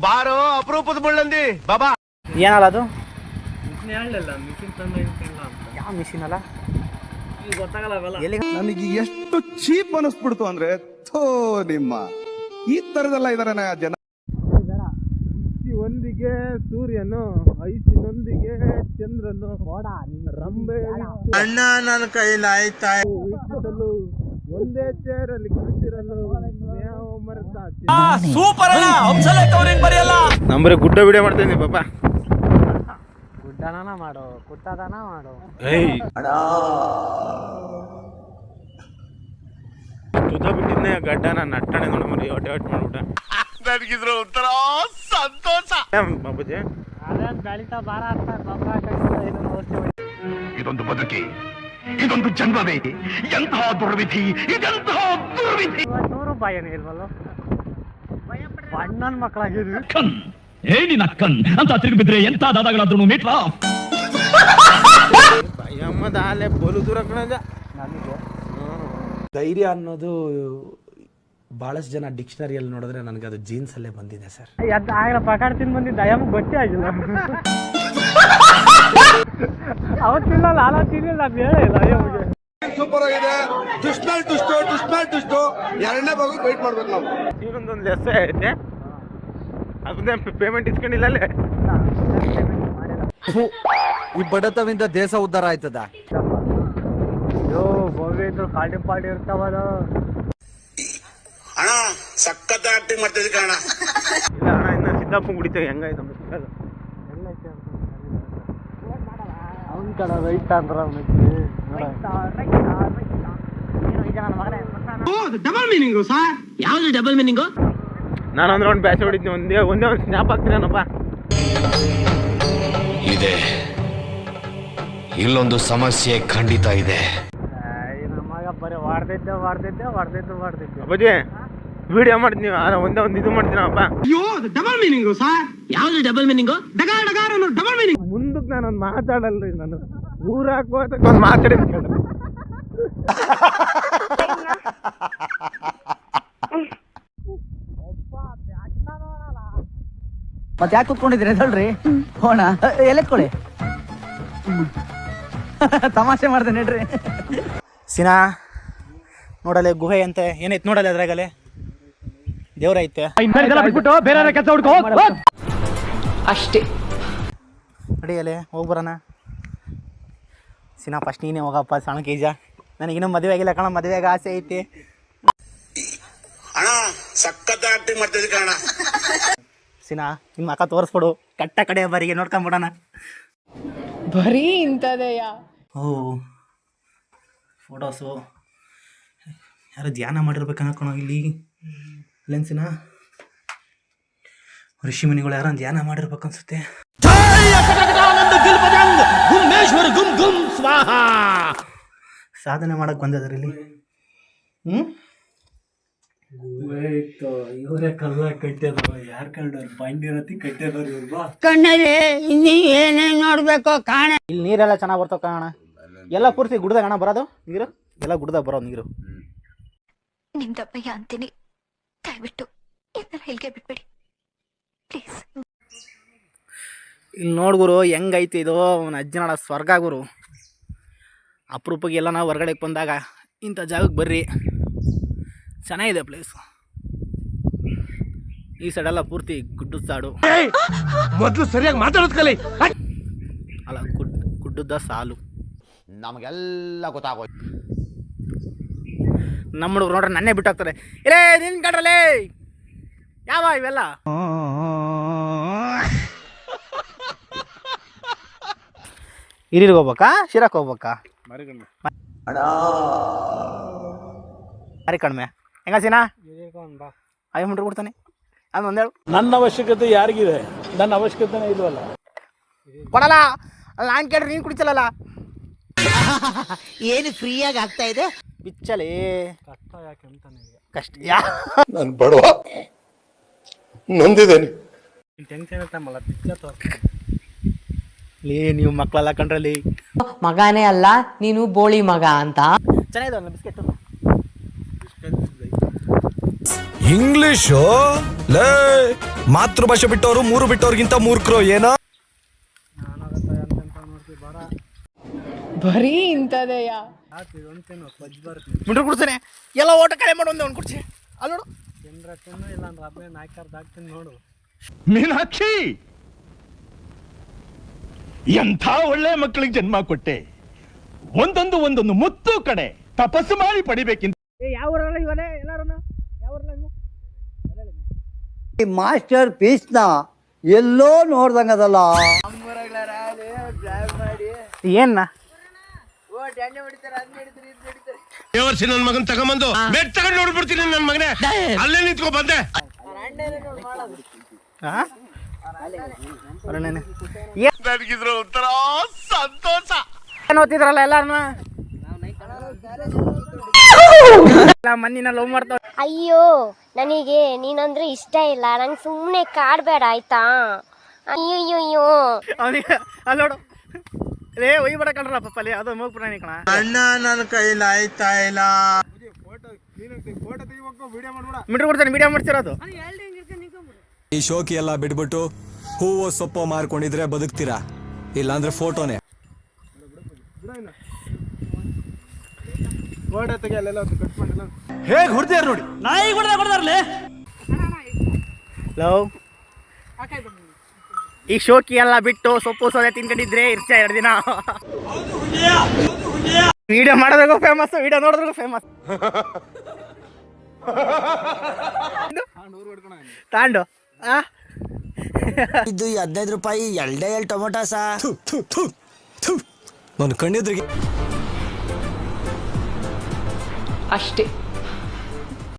ಬಾರೋ ಅಪರೂಪದ ಮುಳ್ಳಂದಿ ಬಾಬಾ. ಏನಲ್ಲ ಅದು? ಯಾವ ಮಿಷಿನ್ ಅಲ್ಲ ನನಗೆ ಎಷ್ಟು ಚೀಪ್ ಅನಿಸ್ಬಿಡ್ತು ಅಂದ್ರೆ ನಿಮ್ಮ ಈ ತರದೆಲ್ಲ ಇದಾರೆ ಜನ. ಒಂದಿಗೆ ಸೂರ್ಯನು, ಐಸಿನೊಂದಿಗೆ ಚಂದ್ರನು, ರಂಬೆ ಅಣ್ಣ ನನ್ನ ಕೈಲಾಯ್ತಾ ಒಂದೇ ಚೇರಲ್ಲಿ ಕುಳಿತಿರಲು ಸೂಪರ್ ಅಣ್ಣ. ಬರೆಯಲ್ಲ ನಂಬರೇ ಗುಡ್ಡ ವಿಡಿಯೋ ಮಾಡ್ತೀನಿ ಪಾಪ. ಗುಡ್ಡನ ಮಾಡು, ಕುಟ್ಟದನ ಮಾಡು. ತುದ ಬಿಟ್ಟಿದ್ನೆ ಗಡ್ಡನ ನಟ್ಟಣೆ ನೋಡ ಮರಿ ಹೊಟ್ಟೆ ಮಾಡ್ಬಿಟ್ಟ. ನನಗಿದ್ರು ಒಂಥರ ಸಂತೋಷ ಬಾಬುಜಿ. ಅದೇನ್ ಬೆಳಿತಾ ಬಾರ ಇದೊಂದು ಬದುಕಿ, ಇದೊಂದು ಜನ್ಮವೇ, ಎಂತಹ ದುರ್ವಿಧಿ, ಇದೆಂತಹ ದುರ್ವಿಧಿ. 100 ರೂಪಾಯಿ ಏನು ಇಲ್ವಲ್ಲ, ಬಣ್ಣನ ಮಕ್ಕಳಾಗಿದ್ವಿ. ಏನಿನ ಕಣ್ ಅಂತ ತಿರುಗಿ ಬಿದ್ರೆ ಎಂತ ದಾದಾಗಳಾದ್ರೂ ಮೀಟ್ವಾ. ಅಮ್ಮದ ಆಲೆ ಬೋಲು ದೂರ ಕಣಜ. ನನಗೆ ಧೈರ್ಯ ಅನ್ನೋದು ಬಹಳಷ್ಟು ಜನ ಡಿಕ್ಷನರಿಯಲ್ಲಿ ನೋಡಿದ್ರೆ ನನಗೆ ಅದು ಜೀನ್ಸ್ ಅಲ್ಲೇ ಬಂದಿದೆ ಸರ್. ಆಗಲ ಪಕಾಡ್ ತಿಂದು ಬಂದಿದ್ದ ಅಯ್ಯಮ್ಮ ಗೊತ್ತೇ ಆಗಿಲ್ಲ. ಅವತ್ತಿಲ್ಲ ಲಾಲ ತಿನ್ನಿಲ್ಲ, ಬೇಡ ಇಲ್ಲ ಅಯ್ಯಮ್ಮಗೆ. ಸೂಪರ್ ಆಗಿದೆ. ಟುಷ್ಟು ಎರಡನೇ ಭಾಗ ವೇಟ್ ಮಾಡ್ಬೇಕು ನಾವು. ಈಗೊಂದೊಂದು ಲೆಸ್ ಐತೆ, ಅದನ್ನೇ ಪೇಮೆಂಟ್ ಇಸ್ಕೊಂಡಿಲ್ಲ ಅಲ್ಲೇ. ಈ ಬಡತವಿಂದ ದೇಶ ಉದ್ಧಾರ ಆಯ್ತದ. ಅಯ್ಯೋ ಬೋಗಿ ಇದ್ರು ಕಾಲ್ಟಿ ಪಾಲ್ಟಿ ಇರ್ತಾವಲ್ಲ. ಅಣ್ಣ ಸಖತ್ ಆಕ್ಟಿಂಗ್ ಮಾಡ್ತಿದ್ದೆ ಕಣ. ಇಲ್ಲ ಅಣ್ಣ, ಇನ್ನ ಸಿದ್ದಪ್ಪ ಕುಡಿತೇವೆ ಹೆಂಗಾಯ್ತು ಅವನ ಕಡೆ ರೈತ ಅಂದ್ರ ಡಬಲ್ ಮೀನಿಂಗು ಸರ್. ಯಾವ್ದು ಡಬಲ್ ಮೀನಿಂಗು? ನಾನು ಒಂದು ರೌಂಡ್ ಬ್ಯಾಚ್ ಹೊಡಿದ್ನಿ, ಒಂದೇ ಒಂದು ಸ್ನ್ಯಾಪ್ ಹಾಕ್ತೀನಪ್ಪ. ಇದೆ, ಇಲ್ಲೊಂದು ಸಮಸ್ಯೆ ಖಂಡಿತ ಇದೆ. ನಮ್ಮಗ ಬರೀ ವಾಡ್ದಿದ್ದೆ. ಅಪ್ಪಾಜಿ ವಿಡಿಯೋ ಮಾಡ್ತೀನಿ, ಒಂದೇ ಒಂದು ಇದು ಮಾಡ್ತೀನಪ್ಪ. Double meaning sir. ಯಾವ್ದು ಡಬಲ್ ಮೀನಿಂಗು? ಡಗಾರ್ ಅನ್ನೋ ಡಬಲ್ ಮೀನಿಂಗ್. ಮುಂದಕ್ಕೆ ನಾನೊಂದು ಮಾತಾಡಲ್ರಿ, ನಾನು ಊರ ಹಾಕೋದಕ್ಕೆ ಒಂದು ಮಾತಾಡಿದ್ದೆ. ಮತ್ತೆ ಯಾಕೆ ಕುತ್ಕೊಂಡಿದ್ದೀರಿ? ಎದಳ್ರಿ ಹೋಣ, ಎಲೆತ್ಕೊಳ್ಳಿ. ತಮಾಷೆ ಮಾಡ್ದೆ ನೋಡ್ರಿ. ಸಿನಾ ನೋಡಲೆ ಗುಹೆ ಅಂತ ಏನೈತೆ ನೋಡಲೆ, ಅದ್ರಾಗಲೆ ದೇವ್ರ ಐತೆ ಅಷ್ಟೇ. ಅಡಿಯಲೆ ಹೋಗಿ ಬರೋಣ. ಸಿನಾ ಫಸ್ಟ್ ನೀನೇ ಹೋಗಪ್ಪ, ಸಣ್ಣ ಕೇಜ. ನನಗಿನ್ನೂ ಮದುವೆ ಆಗಿಲ್ಲ ಕಣ, ಮದುವೆಗೆ ಆಸೆ ಐತಿ. ಅಣ್ಣ ಸಖತ್ ಆಕ್ಟಿಂಗ್ ಮಾಡ್ತಿದ್ದೆ ಕಣ. ಸಿನಾ ನಿಮ್ಮ ಅಕ್ಕ ತೋರಿಸ್ಬಿಡು, ಕಟ್ಟ ಕಡೆ ಬರಿಗೆ ನೋಡ್ಕೊಂಬಿಡೋಣ. ಬರೀ ಇಂಥದೆಯಾ? ಓ ಫೋಟೋಸು ಯಾರು ಧ್ಯಾನ ಮಾಡಿರ್ಬೇಕು ಅನ್ಕೊಳೋ ಇಲ್ಲಿ. ಲೆನ್ಸಿನ ಋಷಿ ಮುನಿಗಳು ಯಾರು ಧ್ಯಾನ ಮಾಡಿರ್ಬೇಕು ಅನ್ಸುತ್ತೆ. ಸಾಧನೆ ಮಾಡಕ್ ಬಂದಿದ್ದಾರೆ ಇಲ್ಲಿ. ಇವರೇ ಕಲ್ಲ ಕಟ್ಟಿದ್ರು, ಯಾರು ಕಂಡ್ರು ಬಂಡಿರತಿ ಕಟ್ಟಿದ್ರು ಇವ್ರು. ಕಣ್ಣಲ್ಲಿ ಇನ್ನೀ ಏನೇನ್ ನೋಡ್ಬೇಕು ಕಾಣ. ಇಲ್ಲಿ ನೀರೆಲ್ಲ ಚೆನ್ನಾಗಿ ಬರ್ತಾವ ಕಾಣ. ಎಲ್ಲ ಪೂರ್ತಿ ಗುಡ್ದಾಗ ಅಣ್ಣ ಬರೋದು ನೀರು, ಎಲ್ಲ ಗುಡ್ದಾಗ ಬರೋದು ನೀರು. ನಿಮ್ದಪ್ಪಯ್ಯ ಅಂತೀನಿ, ದಯವಿಟ್ಟು ಇದನ್ನ ಇಲ್ಲಿಗೆ ಬಿಟ್ಬಿಡಿ ಪ್ಲೀಸ್. ಇಲ್ಲಿ ನೋಡ್ಗುರು ಹೆಂಗೈತಿ ಇದು, ಅವನ ಅಜ್ಜನಾಡ ಸ್ವರ್ಗ ಗುರು. ಅಪರೂಪಕ್ಕೆ ಎಲ್ಲ ನಾವು ಹೊರ್ಗಡೆಗೆ ಬಂದಾಗ ಇಂಥ ಜಾಗಕ್ಕೆ ಬರ್ರಿ, ಚೆನ್ನಾಗಿದೆ ಪ್ಲೇಸು. ಈ ಸೈಡೆಲ್ಲ ಪೂರ್ತಿ ಗುಡ್ಡದ ಸಾಡು. ಮೊದಲು ಸರಿಯಾಗಿ ಮಾತಾಡೋದ್ ಕಲಿ. ಅಲ್ಲ ಗುಡ್ಡದ ಸಾಲು ನಮಗೆಲ್ಲ ಗೊತ್ತಾಗೋಯ್ತು. ನಮ್ಮ ಹುಡುಗರು ನೋಡ್ರೆ ನನ್ನೇ ಬಿಟ್ಟು ಹೋಗ್ತಾರೆ. ಇರೇ ನಿನ್ ಕಡ್ರಲ್ಲೇ ಯಾವ ಇವೆಲ್ಲ. ಹಿರಿಯರ್ಗೆ ಹೋಗ್ಬೇಕಾ, ಶಿರಾಕ್ ಹೋಗ್ಬೇಕಾ? ಮರಿ ಕಡಿಮೆ ಹೆಂಗ ಸಿನಾ ಐ ಮುಂಡ್ರು ಕೊಡ್ತಾನೆ. ಅದು ಒಂದೇಳು. ನನ್ನ ಅವಶ್ಯಕತೆ ಯಾರಿಗಿದೆ? ನನ್ನ ಅವಶ್ಯಕತೆನೇ ಇಲ್ವಲ್ಲ. ಕೊಡಲ್ಲ. ಅಲ್ಲ ನಾನು ಕೇಳ್ರಿ ನೀನು ಕುಡಿಸಲ್ಲ. ಏನು ಫ್ರೀಯಾಗಿ ಆಗ್ತಾ ಇದೆ ಬಿಚ್ಚಲೇ. ಕಷ್ಟ ಯಾಕೆ ಅಂತ ನನಗೆ ಕಷ್ಟ ನಾನು ಬಡವ ನೊಂದಿದ್ದೇನೆ. ಟೆನ್ಷನ್ ಇರ್ತಮ್ಮಲ್ಲ, ಪಿಚ್ಚ ತೋರಿಸ್ತೀನಿ. ನೀವು ಮಕ್ಕಳೆಲ್ಲ ಕಂಡ್ರಲ್ಲಿ ಮಗನೇ ಅಲ್ಲ ನೀನು ಬೋಳಿ ಮಗ ಅಂತ. ಚೆನ್ನಾಗಿದೆ ಬಿಸ್ಕೆಟ್. ಇಂಗ್ಲಿಷು ಲೇ ಮಾತೃಭಾಷೆ ಬಿಟ್ಟವರು ಮೂರು ಬಿಟ್ಟವ್ರಿಗಿಂತ ಮೂರ್ಖರು ಏನೋ. ಬರೀ ಇಂಥದೆಯ. ಮಿಂಟ್ರು ಕೊಡ್ತಾನೆ ಎಲ್ಲ ಓಟ ಕಳೆ ಮಾಡು ಒಂದು ಕೊಡ್ಸಿ ಅಲ್ಲಿ ನೋಡು. ಇಲ್ಲ ಅಂದ್ರೆ ಹಬ್ಬ ನಾಲ್ಕಾರ್ದು ಹಾಕ್ತೀನಿ ನೋಡು. ಮೀನಾಕ್ಷಿ, ಎಂಥ ಒಳ್ಳೆ ಮಕ್ಕಳಿಗೆ ಜನ್ಮ ಕೊಟ್ಟೆ. ಒಂದೊಂದು ಮುತ್ತು ಕಡೆ ತಪಸ್ಸು ಮಾಡಿ ಪಡಿಬೇಕಿಂತ. ಯಾವ ಊರಲ್ಲ ಇವನೇ ಎಲ್ಲಾರು ಯಾವ ಊರಲ್ಲ ನೀವು? ಈ ಮಾಸ್ಟರ್ ಪೀಸ್ನ ಎಲ್ಲೋ ನೋಡ್ದಂಗದಲ್ಲ. ಏನ್ನ ದೇವರ್ಸಿ ನನ್ನ ಮಗನ್ ತಗೊಂಬಂದು ಬೆಡ್ ತಗೊಂಡು ನೋಡ್ಬಿಡ್ತೀನಿ ನನ್ನ ಮಗನೇ. ಅಲ್ಲೇ ನಿಂತ್ಕೊ ಬಂದೆ. ನನಗಿದ್ರು ಒಂಥರ ಸಂತೋಷ. ಏನ್ ಓದ್ತಿದ್ರಲ್ಲ ಎಲ್ಲಾರು ಮಣ್ಣಿನ ಲವ್ ಮಾಡ್ತಾವ. ಅಯ್ಯೋ ನನಗೆ ನೀನಂದ್ರೆ ಇಷ್ಟ ಇಲ್ಲ, ನಂಗೆ ಸುಮ್ಮನೆ ಕಾಡ್ಬೇಡ ಆಯ್ತಾ? ಅಯ್ಯೋ ಅವನಿಗೆ ಅಲ್ಲಿ ನೋಡು ರೇ ಒಯ್ಬೇಡ ಕಣ್ರ ಪಪ್ಪಲ್ಲಿ ಅದು ಮೂಗ್ ಪ್ರಾಣಿ ಕಣ. ಅಣ್ಣ ನನ್ನ ಕೈಲಿ ಆಯ್ತಾ ಇಲ್ಲ. ಮಿಟ್ರು ಕೊಡ್ತಾನೆ ಮೀಡಿಯಾ ಮಾಡ್ತಿರೋದು. ಈ ಶೋಕಿ ಎಲ್ಲ ಬಿಡ್ಬಿಟ್ಟು ಹೂವು ಸೊಪ್ಪು ಮಾರ್ಕೊಂಡಿದ್ರೆ ಬದುಕ್ತೀರಾ, ಇಲ್ಲಾಂದ್ರೆ ಫೋಟೋನೇ. ಹೇಗ್ ಹೊಡ್ದ್ಯಾರ ನೋಡಿ. ನಾಯಿ ಕೊಡ್ತಾರಲ್ಲೇ. ಲವ್ ಈ ಶೋಕಿ ಎಲ್ಲ ಬಿಟ್ಟು ಸೊಪ್ಪು ಸೋದೆ ತಿನ್ಕೊಂಡಿದ್ರೆ ಇರ್ಚ 2 ದಿನ. ವಿಡಿಯೋ ಮಾಡೋದ್ರಿಗೂ ಫೇಮಸ್, ವಿಡಿಯೋ ನೋಡೋದ್ರಿಗೂ ಫೇಮಸ್. ತಾಂಡು ಇದು 15 ರೂಪಾಯಿ 2 ಟೊಮೊಟೊ ಸಾ. ನನ್ನ ಕಣ್ಣಿದ್ರಿಗೆ ಅಷ್ಟೇ.